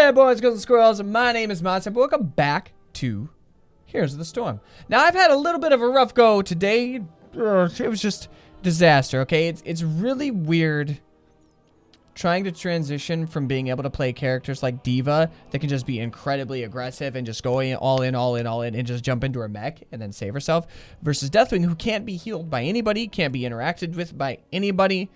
Hey boys, girls, and squirrels, my name is Modstab. Welcome back to Here's the Storm. Now, I've had a little bit of a rough go today. It was just disaster, okay? It's really weird trying to transition from being able to play characters like Diva that can just be incredibly aggressive and just go all in, and just jump into her mech and then save herself, versus Deathwing, who can't be healed by anybody, can't be interacted with by anybody.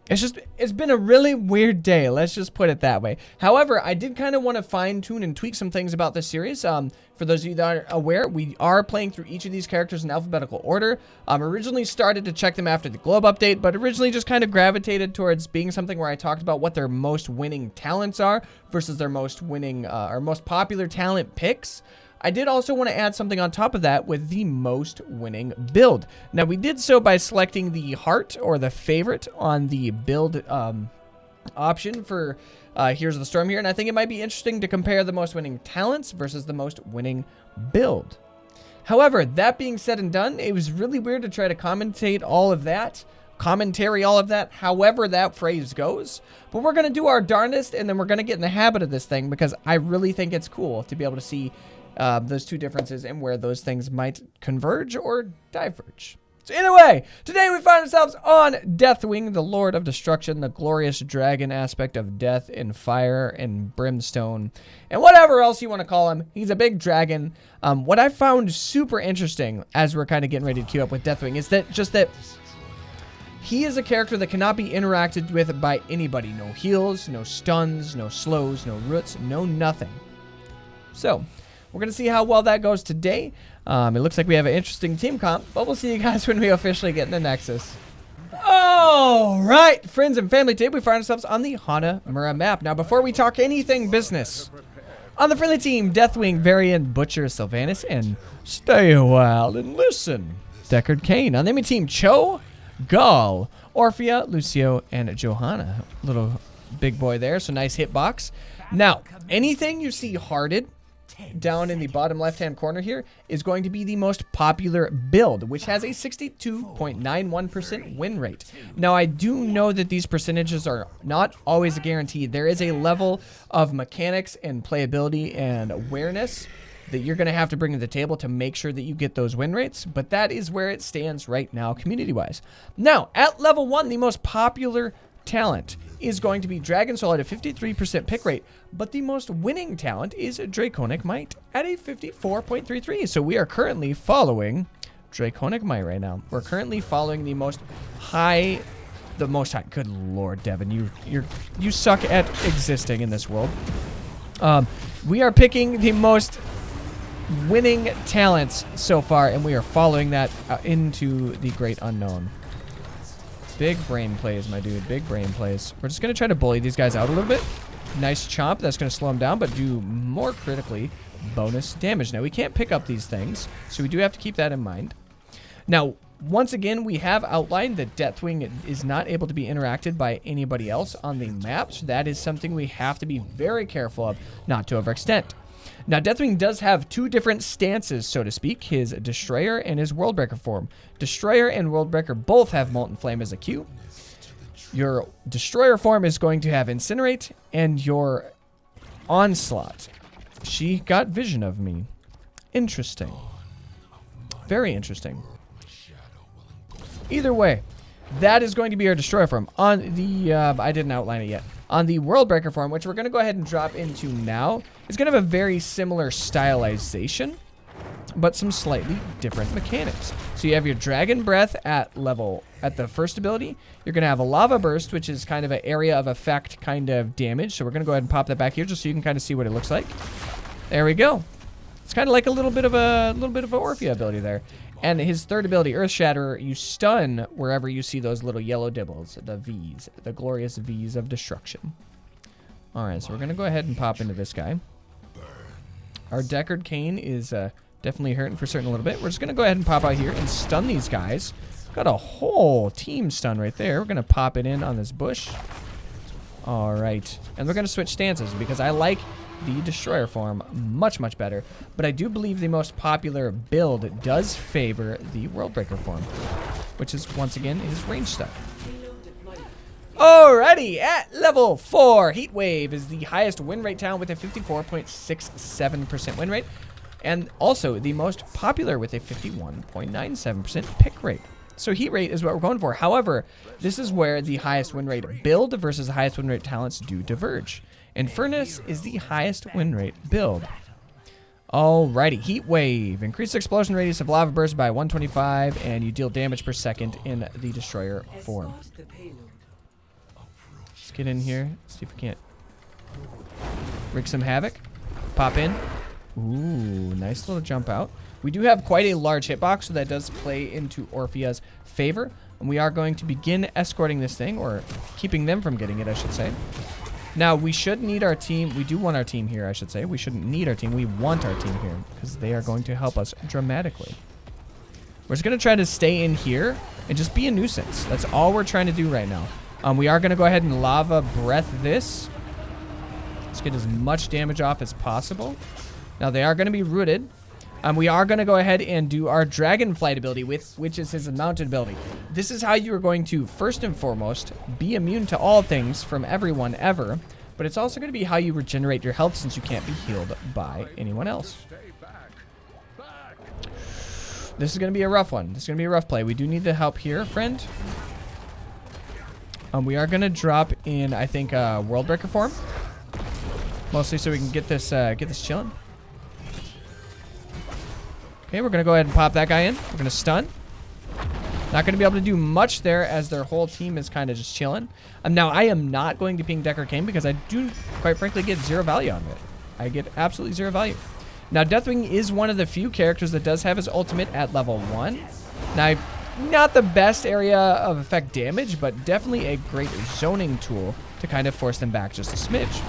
It's been a really weird day, let's just put it that way. However, I did kind of want to fine-tune and tweak some things about this series. For those of you that aren't aware, we are playing through each of these characters in alphabetical order. Originally started to check them after the Globe update, but originally just kind of gravitated towards being something where I talked about what their most winning talents are versus their most winning, or most popular talent picks. I did also want to add something on top of that with the most winning build. Now, we did so by selecting the heart or the favorite on the build option for Here's the Storm here. And I think it might be interesting to compare the most winning talents versus the most winning build. However, that being said and done, it was really weird to try to commentary all of that, however that phrase goes. But we're going to do our darndest, and then we're going to get in the habit of this thing because I really think it's cool to be able to see those two differences and where those things might converge or diverge. So anyway, today we find ourselves on Deathwing, the Lord of Destruction, the glorious dragon aspect of death and fire and brimstone and whatever else you want to call him. He's a big dragon. What I found super interesting as we're kind of getting ready to queue up with Deathwing is that he is a character that cannot be interacted with by anybody. No heals, no stuns, no slows, no roots, no nothing. So we're going to see how well that goes today. It looks like we have an interesting team comp, but we'll see you guys when we officially get in the Nexus. All right, friends and family, today we find ourselves on the Hanamura map. Now, before we talk anything business, on the friendly team, Deathwing, Varian, Butcher, Sylvanus, and stay a while and listen, Deckard Cain. On the enemy team, Cho, Gall, Orphea, Lucio, and Johanna. Little big boy there, so nice hitbox. Now, anything you see hearted down in the bottom left-hand corner here is going to be the most popular build, which has a 62.91% win rate. Now, I do know that these percentages are not always a guarantee. There is a level of mechanics and playability and awareness that you're going to have to bring to the table to make sure that you get those win rates, but that is where it stands right now community-wise. Now, at level 1, the most popular talent is going to be Dragon Soul at a 53% pick rate, but the most winning talent is Draconic Might at a 54.33. So we are currently following Draconic Might right now. We're currently following the most high. Good Lord, Devin, you suck at existing in this world. We are picking the most winning talents so far, and we are following that into the great unknown. Big brain plays, my dude. Big brain plays. We're just going to try to bully these guys out a little bit. Nice chomp. That's going to slow them down, but do more critically bonus damage. Now, we can't pick up these things, so we do have to keep that in mind. Now, once again, we have outlined that Deathwing is not able to be interacted by anybody else on the map, so that is something we have to be very careful of, not to overextend. Now, Deathwing does have two different stances, so to speak, his Destroyer and his Worldbreaker form. Destroyer and Worldbreaker both have Molten Flame as a Q. Your Destroyer form is going to have Incinerate, and your Onslaught. She got vision of me. Interesting. Very interesting. Either way, that is going to be our Destroyer form. On the, I didn't outline it yet. On the Worldbreaker form, which we're going to go ahead and drop into now, it's going to have a very similar stylization, but some slightly different mechanics. So you have your Dragon Breath at the first ability. You're going to have a Lava Burst, which is kind of an area of effect kind of damage. So we're going to go ahead and pop that back here just so you can kind of see what it looks like. There we go. It's kind of like a little bit of Orphea ability there. And his third ability, Earth Shatter, you stun wherever you see those little yellow dibbles, the V's, the glorious V's of destruction. All right, so we're going to go ahead and pop into this guy. Our Deckard Cain is definitely hurting for certain a little bit. We're just going to go ahead and pop out here and stun these guys. Got a whole team stun right there. We're going to pop it in on this bush. All right, and we're going to switch stances because I like the Destroyer form much, much better. But I do believe the most popular build does favor the Worldbreaker form, which is, once again, his range stuff. Alrighty, at level 4, Heatwave is the highest win rate town with a 54.67% win rate, and also the most popular with a 51.97% pick rate. So heat rate is what we're going for. However, this is where the highest win rate build versus the highest win rate talents do diverge. And Furnace is the highest win rate build. Alrighty, Heatwave. Increase explosion radius of lava burst by 125, and you deal damage per second in the destroyer form. Let's get in here, see if we can't wreak some havoc. Pop in. Ooh, nice little jump out. We do have quite a large hitbox, so that does play into Orphea's favor. And we are going to begin escorting this thing, or keeping them from getting it, I should say. Now, we should need our team. We do want our team here, I should say. We shouldn't need our team. We want our team here, because they are going to help us dramatically. We're just going to try to stay in here and just be a nuisance. That's all we're trying to do right now. We are going to go ahead and lava breath this. Let's get as much damage off as possible. Now, they are going to be rooted. We are going to go ahead and do our Dragonflight ability, which is his mounted ability. This is how you are going to, first and foremost, be immune to all things from everyone ever. But it's also going to be how you regenerate your health, since you can't be healed by anyone else. This is going to be a rough one. This is going to be a rough play. We do need the help here, friend. We are going to drop in, I think, World Breaker form. Mostly so we can get this chilling. Okay, we're going to go ahead and pop that guy in. We're going to stun. Not going to be able to do much there, as their whole team is kind of just chilling. Now, I am not going to ping Decker King, because I do, quite frankly, get zero value out of it. I get absolutely zero value. Now, Deathwing is one of the few characters that does have his ultimate at level 1. Now, not the best area of effect damage, but definitely a great zoning tool to kind of force them back just a smidge.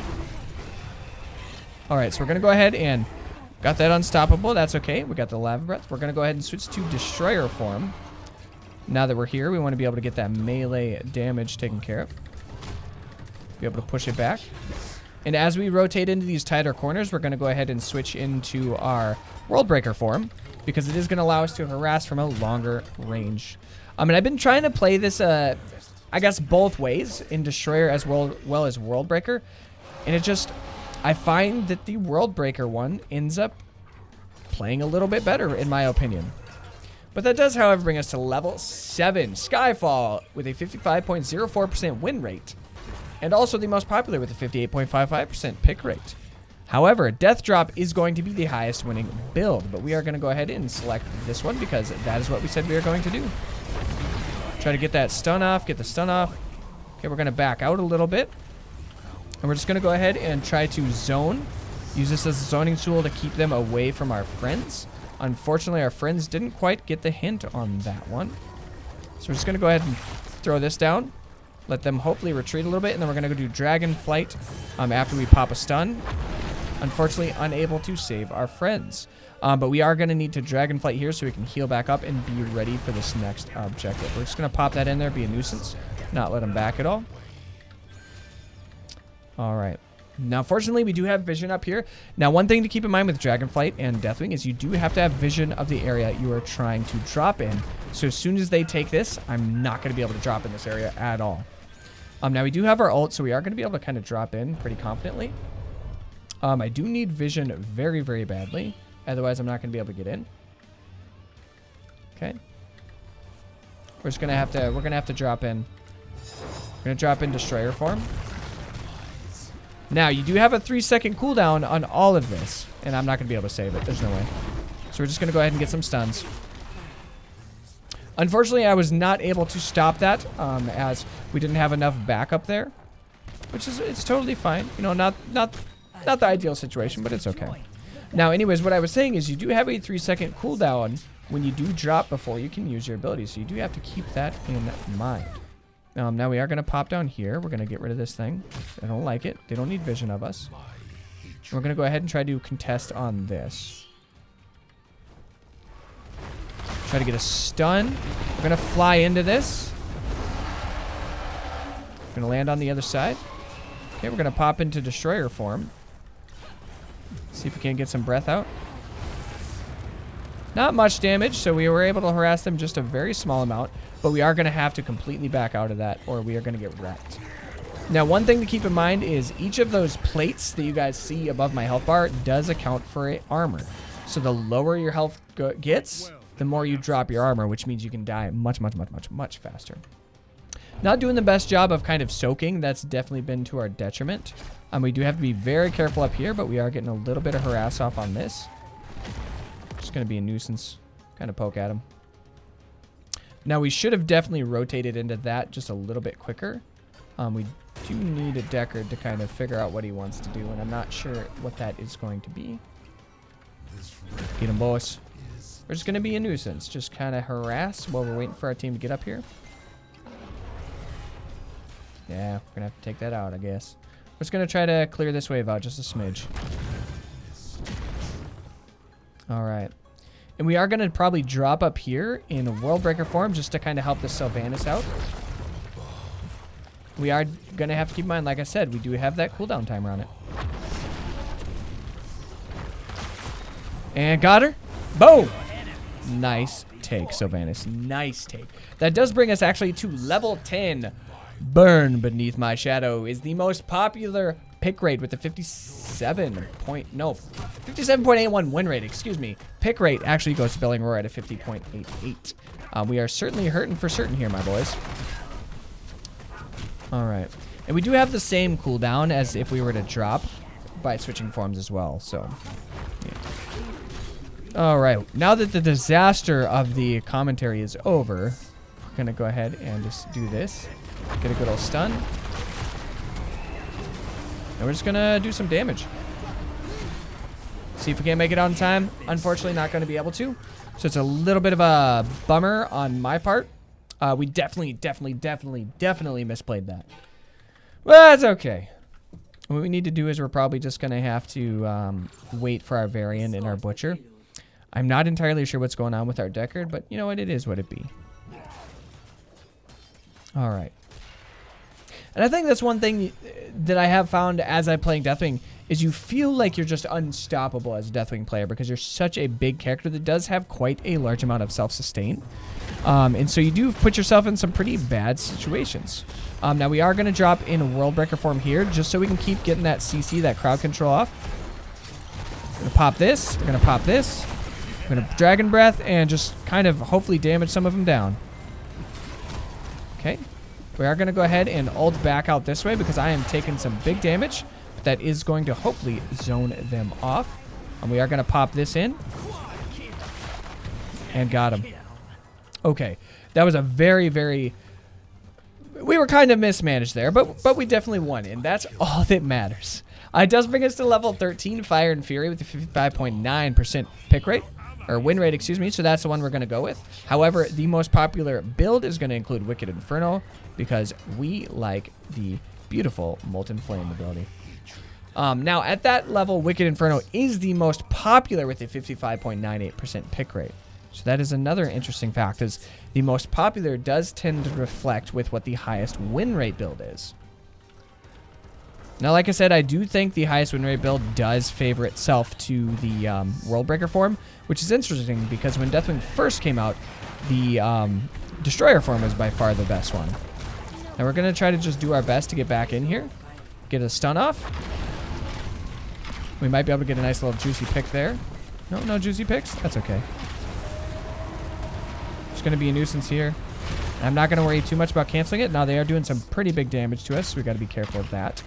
All right, so we're going to go ahead and got that unstoppable. That's okay. We got the lava breath. We're going to go ahead and switch to destroyer form. Now that we're here, we want to be able to get that melee damage taken care of. Be able to push it back. And as we rotate into these tighter corners, we're going to go ahead and switch into our World Breaker form, because it is going to allow us to harass from a longer range. And I've been trying to play this, I guess, both ways, in Destroyer as well as World Breaker. And it just, I find that the World Breaker one ends up playing a little bit better, in my opinion. But that does, however, bring us to level 7, Skyfall, with a 55.04% win rate. And also the most popular with a 58.55% pick rate. However, Death Drop is going to be the highest winning build, but we are going to go ahead and select this one, because that is what we said we were going to do. Try to get that stun off, get the stun off. Okay, we're going to back out a little bit. And we're just going to go ahead and try to zone. Use this as a zoning tool to keep them away from our friends. Unfortunately, our friends didn't quite get the hint on that one. So we're just going to go ahead and throw this down. Let them hopefully retreat a little bit, and then we're going to go do Dragonflight after we pop a stun. Unfortunately, unable to save our friends. But we are going to need to Dragonflight here so we can heal back up and be ready for this next objective. We're just going to pop that in there, be a nuisance, not let them back at all. All right. Now, fortunately, we do have vision up here. Now, one thing to keep in mind with Dragonflight and Deathwing is you do have to have vision of the area you are trying to drop in. So as soon as they take this, I'm not going to be able to drop in this area at all. Now, we do have our ult, so we are going to be able to kind of drop in pretty confidently. I do need vision very, very badly. Otherwise, I'm not going to be able to get in. Okay. We're just going to have to, we're going to have to drop in. We're going to drop in Destroyer form. Now, you do have a 3-second cooldown on all of this. And I'm not going to be able to save it. There's no way. So we're just going to go ahead and get some stuns. Unfortunately, I was not able to stop that as we didn't have enough backup there. Which is, it's totally fine. You know, not the ideal situation, but it's okay. Now, anyways, what I was saying is you do have a 3-second cooldown when you do drop before you can use your ability. So you do have to keep that in mind. Now we are going to pop down here. We're going to get rid of this thing. I don't like it. They don't need vision of us. We're going to go ahead and try to contest on this. Try to get a stun. We're going to fly into this. We're going to land on the other side. Okay, we're going to pop into Destroyer form. See if we can get some breath out. Not much damage, so we were able to harass them just a very small amount. but we are going to have to completely back out of that or we are going to get wrecked. Now, one thing to keep in mind is each of those plates that you guys see above my health bar does account for armor. So the lower your health gets, the more you drop your armor, which means you can die much, much, much, much, much faster. Not doing the best job of kind of soaking. That's definitely been to our detriment. We do have to be very careful up here, but we are getting a little bit of harass off on this. Just going to be a nuisance. Kind of poke at him. Now, we should have definitely rotated into that just a little bit quicker. We do need a Deckard to kind of figure out what he wants to do, and I'm not sure what that is going to be. Get him, boys. We're just going to be a nuisance. Just kind of harass while we're waiting for our team to get up here. Yeah, we're going to have to take that out, I guess. We're just going to try to clear this wave out just a smidge. All right. And we are going to probably drop up here in a World Breaker form just to kind of help the Sylvanas out. We are going to have to keep in mind, like I said, we do have that cooldown timer on it. And got her. Boom. Nice take, Sylvanas. Nice take. That does bring us actually to level 10. Burn Beneath My Shadow is the most popular pick rate with the 57.81 win rate, excuse me. Pick rate actually goes to Belling Roar at a 50.88. We are certainly hurting for certain here, my boys. All right. And we do have the same cooldown as if we were to drop by switching forms as well, so yeah. All right. Now that the disaster of the commentary is over, we're going to go ahead and just do this. Get a good old stun. And we're just going to do some damage. See if we can't make it out in time. Unfortunately, not going to be able to. So it's a little bit of a bummer on my part. We definitely misplayed that. Well, that's okay. What we need to do is we're probably just going to have to wait for our variant and our butcher. I'm not entirely sure what's going on with our Deckard, but you know what? It is what it be. All right. And I think that's one thing that I have found as I'm playing Deathwing is you feel like you're just unstoppable as a Deathwing player because you're such a big character that does have quite a large amount of self-sustain. And so you do put yourself in some pretty bad situations. Now we are going to drop in a World Breaker form here just so we can keep getting that CC, that crowd control off. We're going to pop this. We're going to pop this. We're going to Dragon Breath and just kind of hopefully damage some of them down. Okay. We are going to go ahead and ult back out this way because I am taking some big damage. But that is going to hopefully zone them off. And we are going to pop this in. And got him. Okay. That was a very, very... We were kind of mismanaged there, but we definitely won. And that's all that matters. It does bring us to level 13, Fire and Fury with a 55.9% pick rate. Or win rate, excuse me, so that's the one we're going to go with. However, the most popular build is going to include Wicked Inferno because we like the beautiful Molten Flame ability. Now, at that level, Wicked Inferno is the most popular with a 55.98% pick rate. So that is another interesting fact, is the most popular does tend to reflect with what the highest win rate build is. Now, like I said, I do think the highest win rate build does favor itself to the World Breaker form, which is interesting because when Deathwing first came out, the Destroyer form was by far the best one. Now, we're going to try to just do our best to get back in here, get a stun off. We might be able to get a nice little juicy pick there. No juicy picks? That's okay. It's going to be a nuisance here. I'm not going to worry too much about canceling it. Now, they are doing some pretty big damage to us, so we got to be careful of that.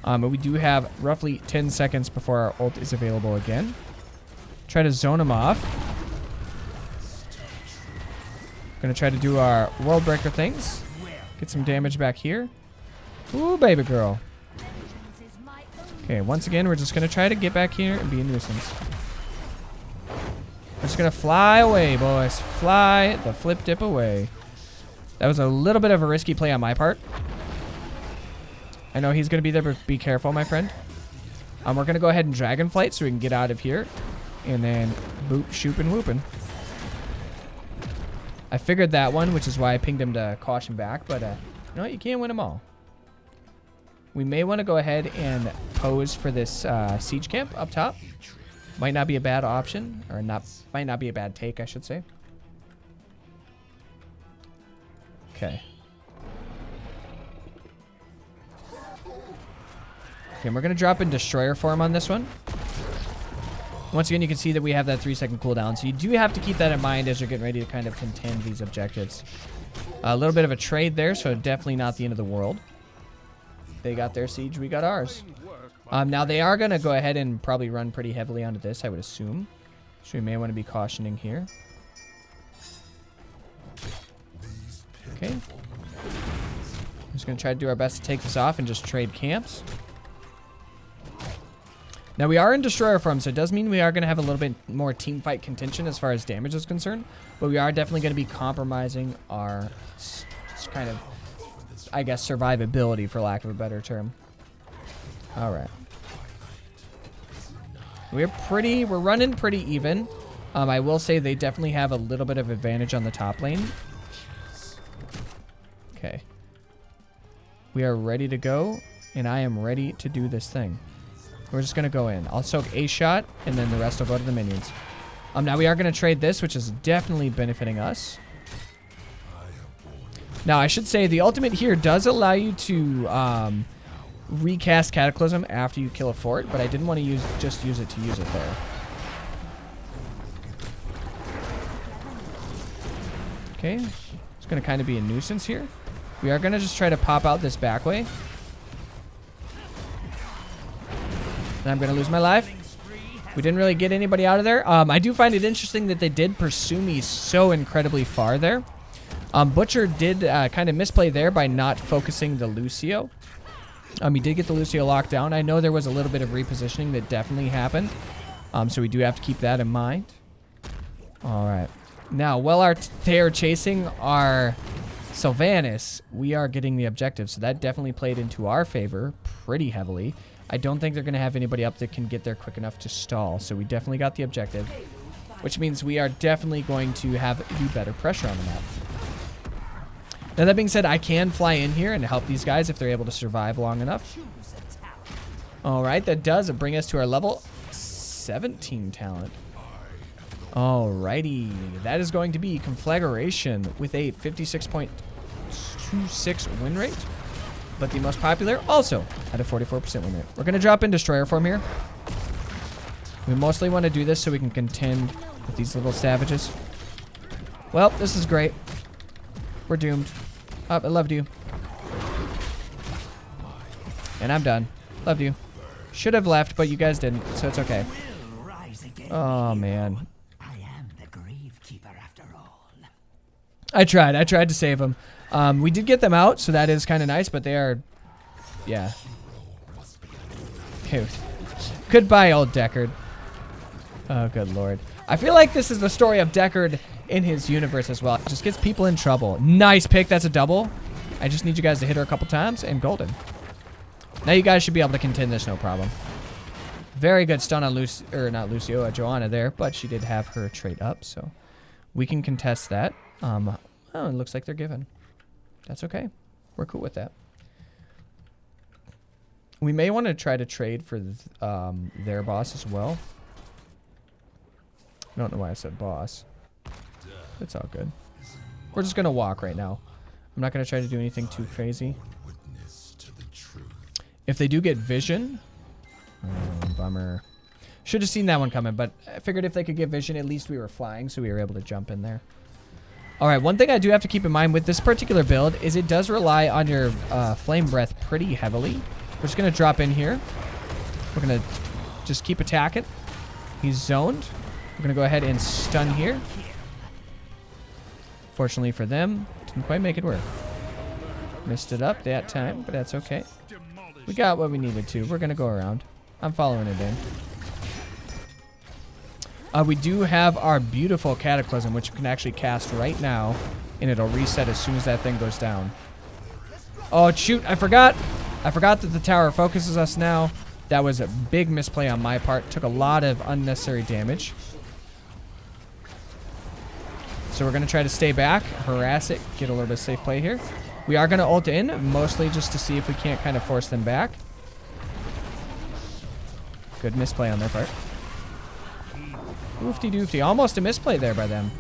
But we do have roughly 10 seconds before our ult is available again. Try to zone him off. Gonna try to do our World Breaker things. Get some damage back here. Ooh, baby girl. Okay, once again, we're just gonna try to get back here and be a nuisance. We're just gonna fly away, boys. Fly the flip dip away. That was a little bit of a risky play on my part. I know he's going to be there, but be careful, my friend. We're going to go ahead and Dragonflight so we can get out of here. And then boop, shoopin' whoopin'. I figured that one, which is why I pinged him to caution back. But, no, you can't win them all. We may want to go ahead and pose for this siege camp up top. Might not be a bad option. Or might not be a bad take, I should say. Okay. Okay, we're going to drop in Destroyer form on this one. Once again, you can see that we have that 3-second cooldown, so you do have to keep that in mind as you're getting ready to kind of contend these objectives. A little bit of a trade there, so definitely not the end of the world. They got their siege, we got ours. Now they are going to go ahead and probably run pretty heavily onto this, I would assume. So we may want to be cautioning here. Okay. I'm just going to try to do our best to take this off and just trade camps. Now we are in Destroyer form, so it does mean we are going to have a little bit more team fight contention as far as damage is concerned. But we are definitely going to be compromising our kind of, I guess, survivability, for lack of a better term. All right. We're running pretty even. I will say they definitely have a little bit of advantage on the top lane. Okay. We are ready to go, and I am ready to do this thing. We're just going to go in. I'll soak a shot, and then the rest will go to the minions. Now we are going to trade this, which is definitely benefiting us. Now, I should say the ultimate here does allow you to recast Cataclysm after you kill a fort, but I didn't want to just use it to use it there. Okay. It's going to kind of be a nuisance here. We are going to just try to pop out this back way. And I'm going to lose my life. We didn't really get anybody out of there. I do find it interesting that they did pursue me so incredibly far there. Butcher did kind of misplay there by not focusing the Lucio. He did get the Lucio locked down. I know there was a little bit of repositioning that definitely happened. So we do have to keep that in mind. All right. Now, while they are chasing our Sylvanas, we are getting the objective. So that definitely played into our favor pretty heavily. I don't think they're going to have anybody up that can get there quick enough to stall. So we definitely got the objective, which means we are definitely going to have the better pressure on the map. Now, that being said, I can fly in here and help these guys if they're able to survive long enough. All right, that does bring us to our level 17 talent. All righty, that is going to be Conflagration with a 56.26 win rate. But the most popular also at a 44% win rate. We're going to drop in Destroyer form here. We mostly want to do this so we can contend with these little savages. Well, this is great. We're doomed. Oh, I loved you. And I'm done. Loved you. Should have left, but you guys didn't, so it's okay. Oh, man. I tried to save them. We did get them out, so that is kind of nice, but they are, yeah. Okay. Goodbye, old Deckard. Oh, good lord. I feel like this is the story of Deckard in his universe as well. It just gets people in trouble. Nice pick. That's a double. I just need you guys to hit her a couple times, and golden. Now you guys should be able to contend this, no problem. Very good stun on Joanna there, but she did have her trait up, so we can contest that. Oh, it looks like they're given. That's okay. We're cool with that. We may want to try to trade for their boss as well. I don't know why I said boss. It's all good. We're just going to walk right now. I'm not going to try to do anything too crazy. If they do get vision... Oh, bummer. Should have seen that one coming, but I figured if they could get vision, at least we were flying, so we were able to jump in there. All right, one thing I do have to keep in mind with this particular build is it does rely on your flame breath pretty heavily. We're just going to drop in here. We're going to just keep attacking. He's zoned. We're going to go ahead and stun here. Fortunately for them, didn't quite make it work. Missed it up that time, but that's okay. We got what we needed to. We're going to go around. I'm following it in. We do have our beautiful Cataclysm, which you can actually cast right now, and it'll reset as soon as that thing goes down. Oh, shoot, I forgot. I forgot that the tower focuses us now. That was a big misplay on my part. Took a lot of unnecessary damage. So we're going to try to stay back, harass it, get a little bit of safe play here. We are going to ult in, mostly just to see if we can't kind of force them back. Good misplay on their part. Oofty doofty. Almost a misplay there by them.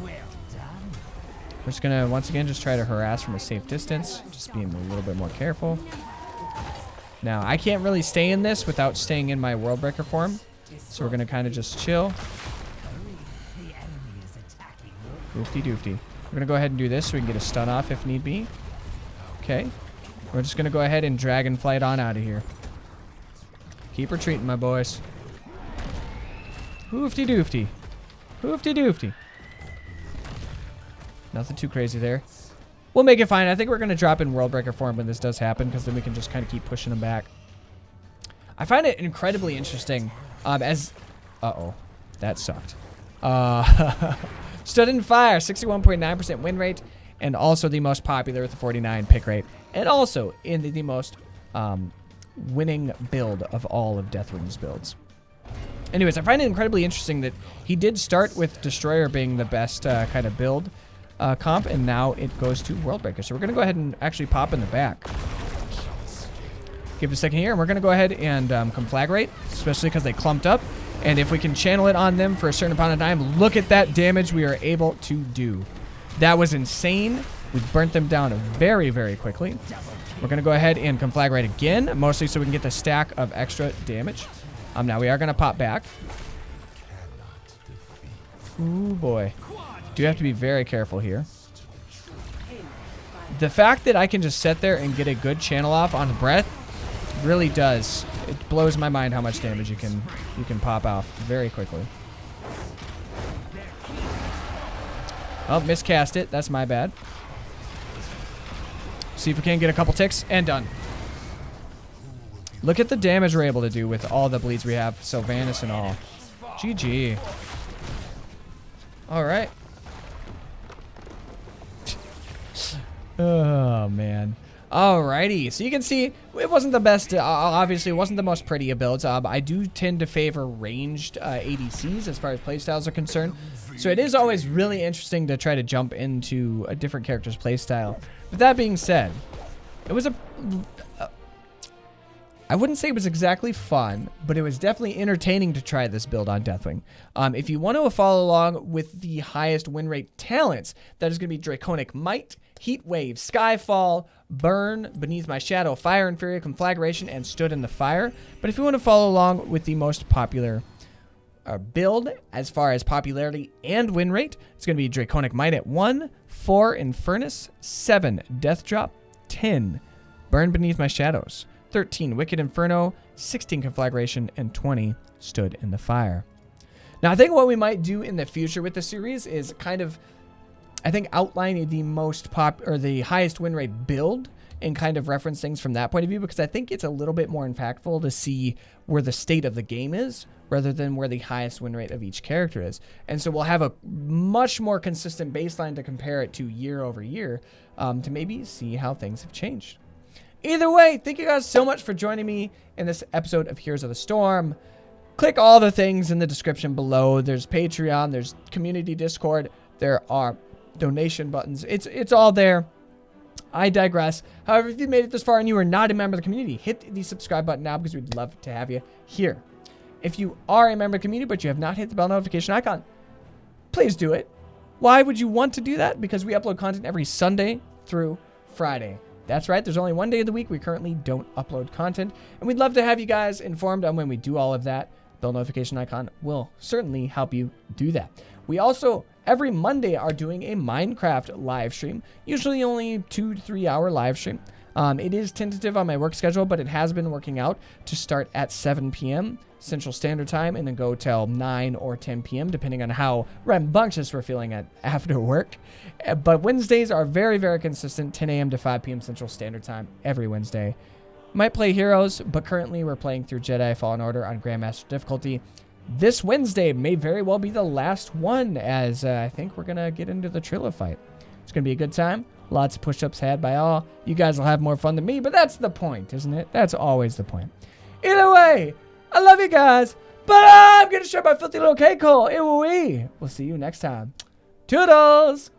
We're just gonna, once again, just try to harass from a safe distance. Just being a little bit more careful. Now, I can't really stay in this without staying in my World Breaker form. So we're gonna kind of just chill. Doofy doofy. We're gonna go ahead and do this so we can get a stun off if need be. Okay. We're just gonna go ahead and dragonflight on out of here. Keep retreating, my boys. Hoofty doofty. Hoofty doofty. Nothing too crazy there. We'll make it fine. I think we're going to drop in World Breaker form when this does happen, because then we can just kind of keep pushing them back. I find it incredibly interesting as... Uh-oh. That sucked. Stood in fire, 61.9% win rate, and also the most popular with the 49 pick rate, and also in the most winning build of all of Deathwing's builds. Anyways, I find it incredibly interesting that he did start with Destroyer being the best kind of build comp, and now it goes to World Breaker. So we're going to go ahead and actually pop in the back. Give it a second here, and we're going to go ahead and conflagrate, especially because they clumped up. And if we can channel it on them for a certain amount of time, look at that damage we are able to do. That was insane. We burnt them down very, very quickly. We're going to go ahead and conflagrate again, mostly so we can get the stack of extra damage. Now we are going to pop back. Ooh, boy. Do have to be very careful here. The fact that I can just sit there and get a good channel off on breath really does. It blows my mind how much damage you can pop off very quickly. Oh, miscast it. That's my bad. See if we can get a couple ticks, and done. Look at the damage we're able to do with all the bleeds we have. Sylvanas and all. GG. All right. Oh, man. Alrighty. So you can see it wasn't the best. Obviously, it wasn't the most pretty of builds. I do tend to favor ranged ADCs as far as playstyles are concerned. So it is always really interesting to try to jump into a different character's playstyle. With that being said, it was I wouldn't say it was exactly fun, but it was definitely entertaining to try this build on Deathwing. If you want to follow along with the highest win rate talents, that is going to be Draconic Might, Heat Wave, Skyfall, Burn, Beneath My Shadow, Fire and Fury, Conflagration, and Stood in the Fire. But if you want to follow along with the most popular build as far as popularity and win rate, it's going to be Draconic Might at 1, 4 Infernus, 7 Death Drop, 10 Burn Beneath My Shadows, 13 Wicked Inferno, 16 Conflagration, and 20 Stood in the Fire. Now, I think what we might do in the future with the series is kind of, I think, outline the most the highest win rate build and kind of reference things from that point of view, because I think it's a little bit more impactful to see where the state of the game is rather than where the highest win rate of each character is. And so we'll have a much more consistent baseline to compare it to year over year to maybe see how things have changed. Either way, thank you guys so much for joining me in this episode of Heroes of the Storm. Click all the things in the description below. There's Patreon, there's community Discord, there are donation buttons. It's all there. I digress. However, if you made it this far and you are not a member of the community, hit the subscribe button now, because we'd love to have you here. If you are a member of the community but you have not hit the bell notification icon, please do it. Why would you want to do that? Because we upload content every Sunday through Friday. That's right, there's only one day of the week we currently don't upload content, and we'd love to have you guys informed on when we do all of that. Bell notification icon will certainly help you do that. We also, every Monday, are doing a Minecraft live stream, usually only 2 to 3 hour live stream. It is tentative on my work schedule, but it has been working out to start at 7 p.m. Central Standard Time and then go till 9 or 10 p.m. depending on how rambunctious we're feeling after work. But Wednesdays are very, very consistent, 10 a.m. to 5 p.m. Central Standard Time every Wednesday. Might play Heroes, but currently we're playing through Jedi Fallen Order on Grandmaster difficulty. This Wednesday may very well be the last one, as I think we're going to get into the Trilla fight. It's going to be a good time. Lots of push-ups had by all. You guys will have more fun than me, but that's the point, isn't it? That's always the point. Either way, I love you guys, but I'm going to share my filthy little cake hole. We'll see you next time. Toodles!